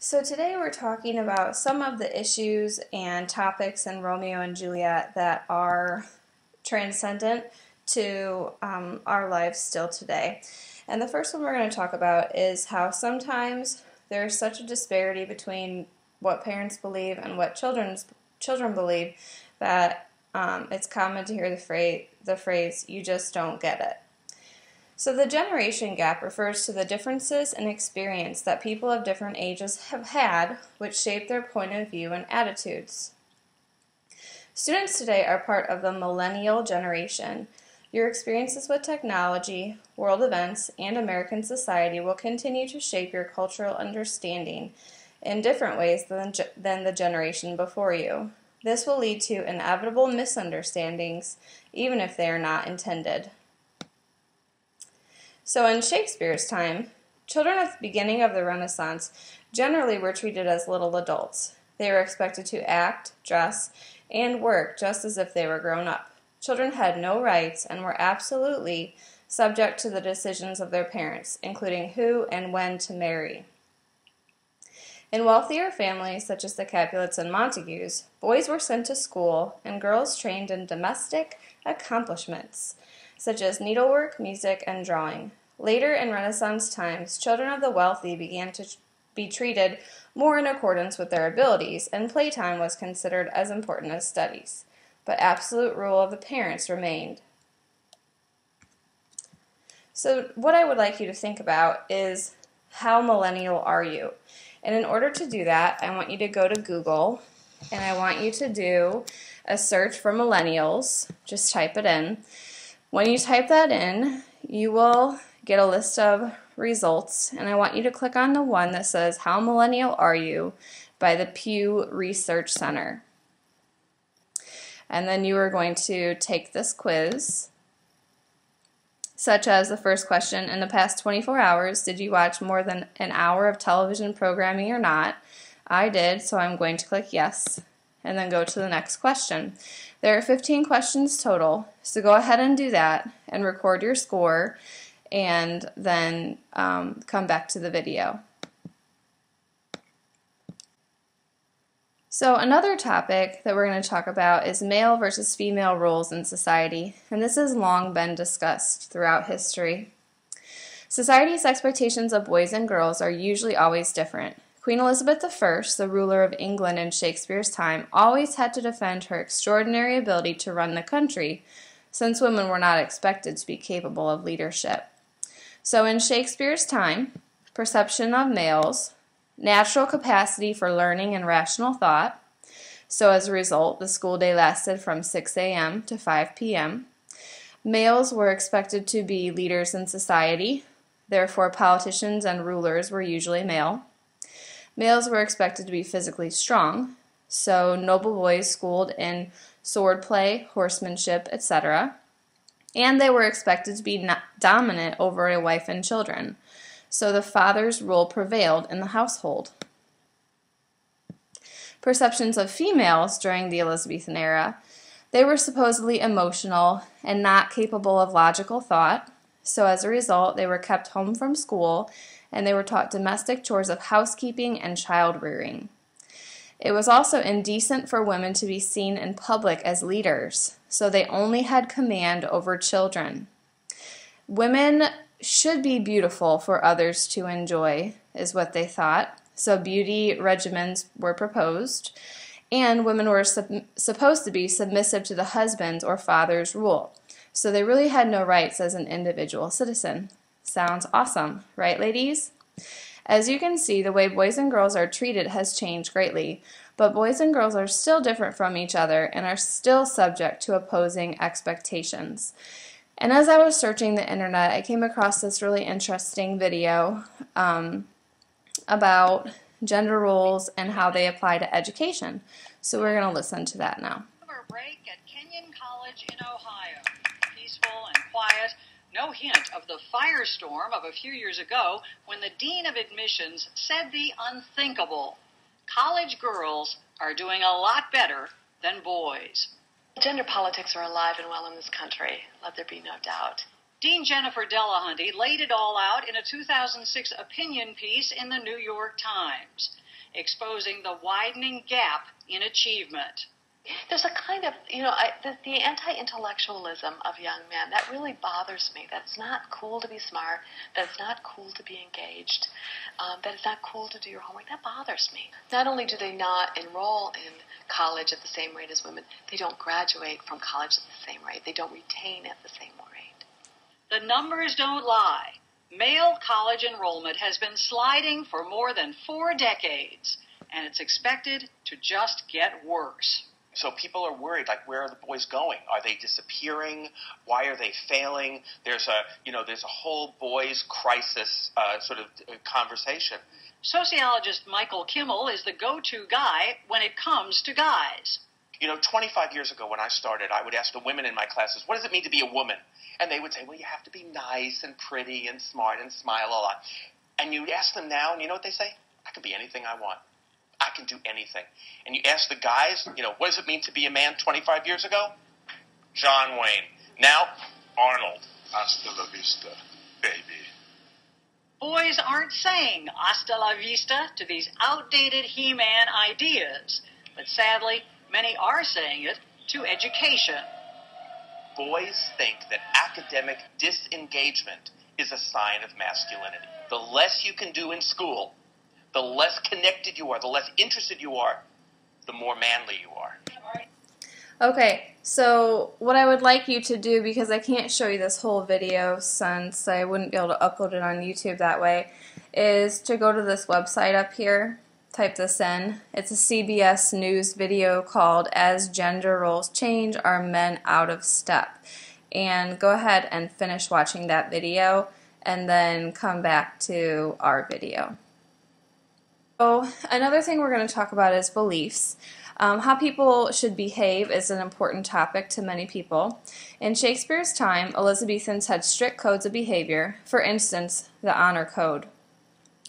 So today we're talking about some of the issues and topics in Romeo and Juliet that are transcendent to our lives still today. And the first one we're going to talk about is how sometimes there's such a disparity between what parents believe and what children believe that it's common to hear the phrase, "you just don't get it." So the generation gap refers to the differences in experience that people of different ages have had, which shape their point of view and attitudes. Students today are part of the millennial generation. Your experiences with technology, world events, and American society will continue to shape your cultural understanding in different ways than the generation before you. This will lead to inevitable misunderstandings, even if they are not intended. So in Shakespeare's time, children at the beginning of the Renaissance generally were treated as little adults. They were expected to act, dress, and work just as if they were grown up. Children had no rights and were absolutely subject to the decisions of their parents, including who and when to marry. In wealthier families, such as the Capulets and Montagues, boys were sent to school and girls trained in domestic accomplishments, such as needlework, music, and drawing. Later in Renaissance times, children of the wealthy began to be treated more in accordance with their abilities, and playtime was considered as important as studies. But absolute rule of the parents remained. So what I would like you to think about is, how millennial are you? And in order to do that, I want you to go to Google, and I want you to do a search for millennials. Just type it in. When you type that in, you will get a list of results, and I want you to click on the one that says, "How Millennial Are You?" by the Pew Research Center. And then you are going to take this quiz, such as the first question: in the past 24 hours, did you watch more than an hour of television programming or not? I did, so I'm going to click yes, and then go to the next question. There are 15 questions total, so go ahead and do that and record your score, and then come back to the video. So another topic that we're going to talk about is male versus female roles in society, and this has long been discussed throughout history. Society's expectations of boys and girls are usually always different. Queen Elizabeth I, the ruler of England in Shakespeare's time, always had to defend her extraordinary ability to run the country, since women were not expected to be capable of leadership. So in Shakespeare's time, perception of males, natural capacity for learning and rational thought. So as a result, the school day lasted from 6 a.m. to 5 p.m. Males were expected to be leaders in society, therefore politicians and rulers were usually male. Males were expected to be physically strong, so noble boys schooled in swordplay, horsemanship, etc. And they were expected to be dominant over a wife and children, so the father's rule prevailed in the household. Perceptions of females during the Elizabethan era: they were supposedly emotional and not capable of logical thought, so as a result they were kept home from school and they were taught domestic chores of housekeeping and child rearing. It was also indecent for women to be seen in public as leaders, so they only had command over children. Women should be beautiful for others to enjoy, is what they thought, so beauty regimens were proposed, and women were supposed to be submissive to the husband's or father's rule, so they really had no rights as an individual citizen. Sounds awesome, right, ladies? As you can see, the way boys and girls are treated has changed greatly, but boys and girls are still different from each other and are still subject to opposing expectations. And as I was searching the internet, I came across this really interesting video about gender roles and how they apply to education. So we're going to listen to that now. Break at Kenyon College in Ohio. Peaceful and quiet. No hint of the firestorm of a few years ago when the dean of admissions said the unthinkable. College girls are doing a lot better than boys. Gender politics are alive and well in this country, let there be no doubt. Dean Jennifer Delahunty laid it all out in a 2006 opinion piece in the New York Times. exposing the widening gap in achievement. There's a kind of, the anti-intellectualism of young men, that really bothers me. That it's not cool to be smart, that it's not cool to be engaged, that it's not cool to do your homework. That bothers me. Not only do they not enroll in college at the same rate as women, they don't graduate from college at the same rate. They don't retain at the same rate. The numbers don't lie. Male college enrollment has been sliding for more than 4 decades, and it's expected to just get worse. So people are worried, like, where are the boys going? Are they disappearing? Why are they failing? There's a whole boys crisis conversation. Sociologist Michael Kimmel is the go-to guy when it comes to guys. 25 years ago when I started, I would ask the women in my classes, what does it mean to be a woman? And they would say, well, you have to be nice and pretty and smart and smile a lot. And you ask them now, and you know what they say? I can be anything I want. I can do anything. And you ask the guys, what does it mean to be a man 25 years ago? John Wayne. Now, Arnold. Hasta la vista, baby. Boys aren't saying hasta la vista to these outdated He-Man ideas, but sadly, many are saying it to education. Boys think that academic disengagement is a sign of masculinity. The less you can do in school, the less connected you are, the less interested you are, the more manly you are. Okay, so what I would like you to do, because I can't show you this whole video since I wouldn't be able to upload it on YouTube that way, is to go to this website up here, type this in. It's a CBS News video called As Gender Roles Change, Are Men Out of Step? And go ahead and finish watching that video and then come back to our video. So another thing we're going to talk about is beliefs. How people should behave is an important topic to many people. In Shakespeare's time, Elizabethans had strict codes of behavior, for instance, the honor code.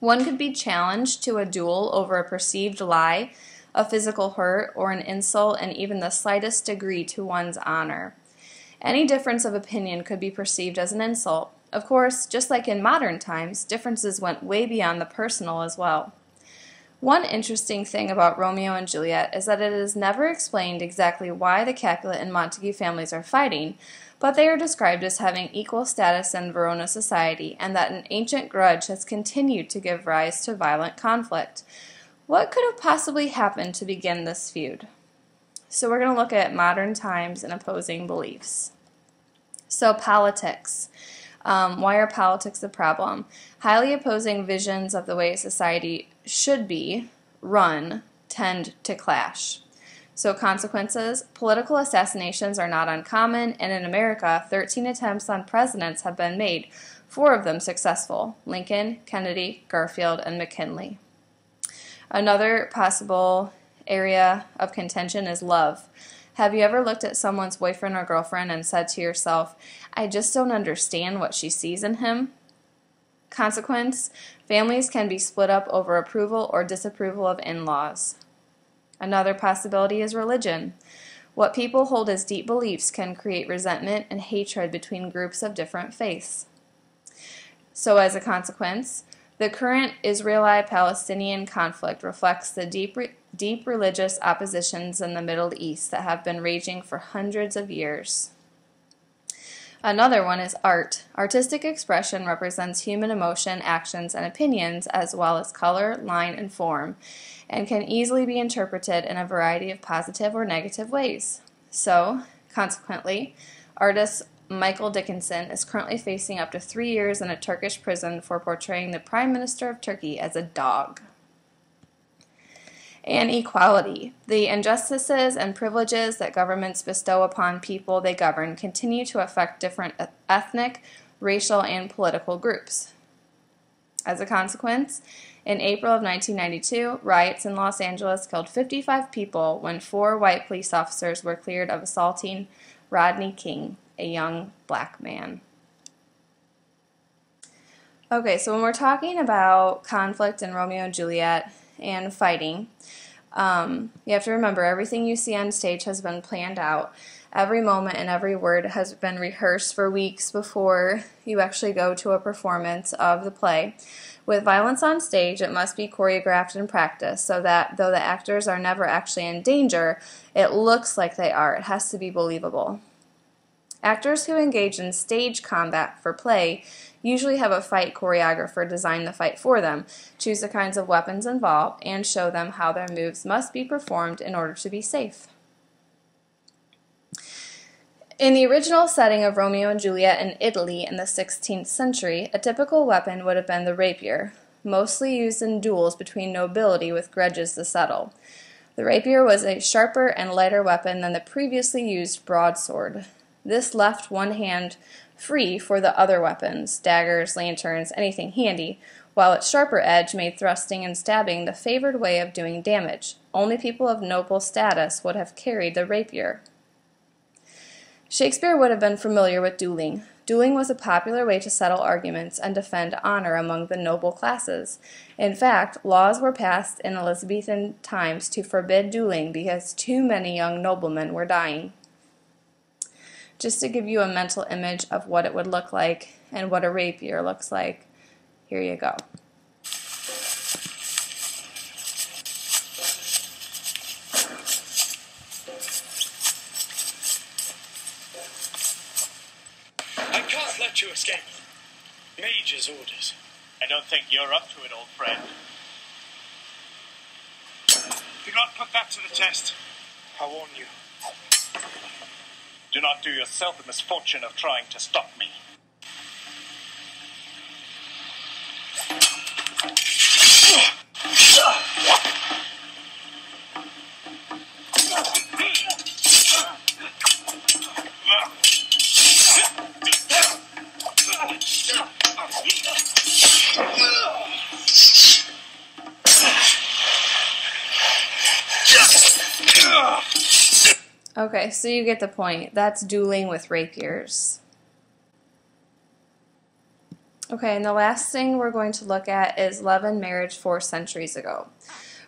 One could be challenged to a duel over a perceived lie, a physical hurt, or an insult in even the slightest degree to one's honor. Any difference of opinion could be perceived as an insult. Of course, just like in modern times, differences went way beyond the personal as well. One interesting thing about Romeo and Juliet is that it is never explained exactly why the Capulet and Montague families are fighting, but they are described as having equal status in Verona society, and that an ancient grudge has continued to give rise to violent conflict. What could have possibly happened to begin this feud? So we're going to look at modern times and opposing beliefs. So politics. Why are politics a problem? Highly opposing visions of the way society should be run tend to clash. So consequences, political assassinations are not uncommon, and in America, 13 attempts on presidents have been made, 4 of them successful: Lincoln, Kennedy, Garfield, and McKinley. Another possible area of contention is love. Have you ever looked at someone's boyfriend or girlfriend and said to yourself, I just don't understand what she sees in him? Consequence, families can be split up over approval or disapproval of in-laws. Another possibility is religion. What people hold as deep beliefs can create resentment and hatred between groups of different faiths. So as a consequence, the current Israeli-Palestinian conflict reflects the deep religious oppositions in the Middle East that have been raging for hundreds of years. Another one is art. Artistic expression represents human emotion, actions, and opinions, as well as color, line, and form, and can easily be interpreted in a variety of positive or negative ways. So, consequently, artist Michael Dickinson is currently facing up to 3 years in a Turkish prison for portraying the Prime Minister of Turkey as a dog. And equality. The injustices and privileges that governments bestow upon people they govern continue to affect different ethnic, racial, and political groups. As a consequence, in April of 1992, riots in Los Angeles killed 55 people when 4 white police officers were cleared of assaulting Rodney King, a young black man. Okay, so when we're talking about conflict in Romeo and Juliet and fighting, you have to remember everything you see on stage has been planned out. Every moment and every word has been rehearsed for weeks before you actually go to a performance of the play, With violence on stage, it must be choreographed and practiced so that, though the actors are never actually in danger, it looks like they are. It has to be believable. Actors who engage in stage combat for play usually have a fight choreographer design the fight for them, choose the kinds of weapons involved, and show them how their moves must be performed in order to be safe. In the original setting of Romeo and Juliet in Italy in the 16th century, a typical weapon would have been the rapier, mostly used in duels between nobility with grudges to settle. The rapier was a sharper and lighter weapon than the previously used broadsword. This left one hand free for the other weapons, daggers, lanterns, anything handy, while its sharper edge made thrusting and stabbing the favored way of doing damage. Only people of noble status would have carried the rapier. Shakespeare would have been familiar with dueling. Dueling was a popular way to settle arguments and defend honor among the noble classes. In fact, laws were passed in Elizabethan times to forbid dueling because too many young noblemen were dying. Just to give you a mental image of what it would look like and what a rapier looks like, here you go. I can't let you escape. Major's orders. I don't think you're up to it, old friend. Do not put that to the test. I warn you. Do not do yourself the misfortune of trying to stop me. Okay, so you get the point. That's dueling with rapiers. Okay, and the last thing we're going to look at is love and marriage 4 centuries ago.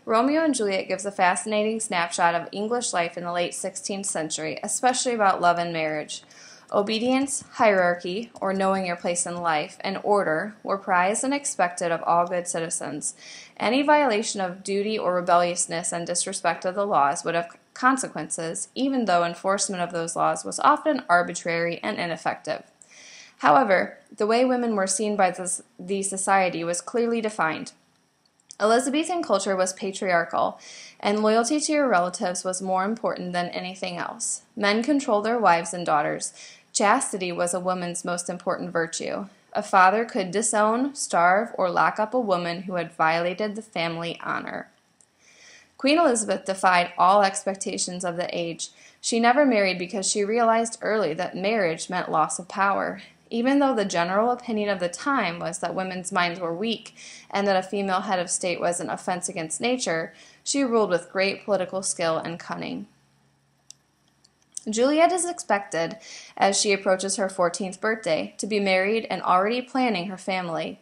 Romeo and Juliet gives a fascinating snapshot of English life in the late 16th century, especially about love and marriage. Obedience, hierarchy, or knowing your place in life, and order were prized and expected of all good citizens. Any violation of duty or rebelliousness and disrespect of the laws would have consequences, even though enforcement of those laws was often arbitrary and ineffective. However, the way women were seen by the society was clearly defined. Elizabethan culture was patriarchal, and loyalty to your relatives was more important than anything else. Men controlled their wives and daughters. Chastity was a woman's most important virtue. A father could disown, starve, or lock up a woman who had violated the family honor. Queen Elizabeth defied all expectations of the age. She never married because she realized early that marriage meant loss of power. Even though the general opinion of the time was that women's minds were weak and that a female head of state was an offense against nature, she ruled with great political skill and cunning. Juliet is expected, as she approaches her 14th birthday, to be married and already planning her family.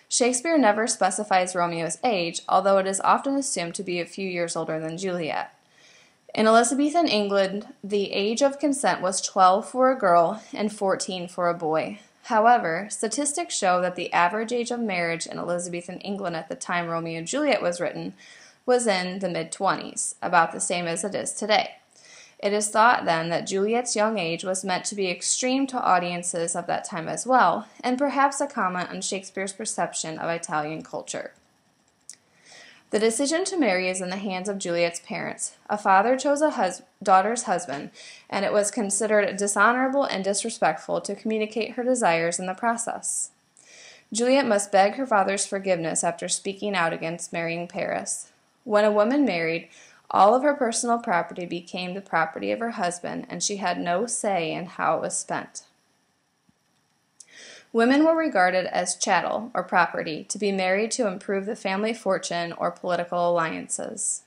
Shakespeare never specifies Romeo's age, although it is often assumed to be a few years older than Juliet. In Elizabethan England, the age of consent was 12 for a girl and 14 for a boy. However, statistics show that the average age of marriage in Elizabethan England at the time Romeo and Juliet was written was in the mid-20s, about the same as it is today. It is thought then that Juliet's young age was meant to be extreme to audiences of that time as well, and perhaps a comment on Shakespeare's perception of Italian culture. The decision to marry is in the hands of Juliet's parents. A father chose a daughter's husband, and it was considered dishonorable and disrespectful to communicate her desires in the process. Juliet must beg her father's forgiveness after speaking out against marrying Paris. When a woman married, all of her personal property became the property of her husband, and she had no say in how it was spent. Women were regarded as chattel, or property, to be married to improve the family fortune or political alliances.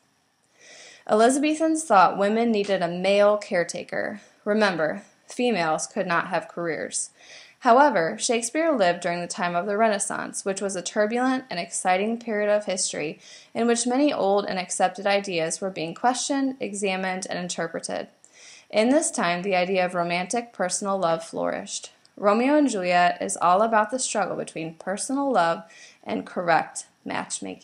Elizabethans thought women needed a male caretaker. Remember, females could not have careers. However, Shakespeare lived during the time of the Renaissance, which was a turbulent and exciting period of history in which many old and accepted ideas were being questioned, examined, and interpreted. In this time, the idea of romantic personal love flourished. Romeo and Juliet is all about the struggle between personal love and correct matchmaking.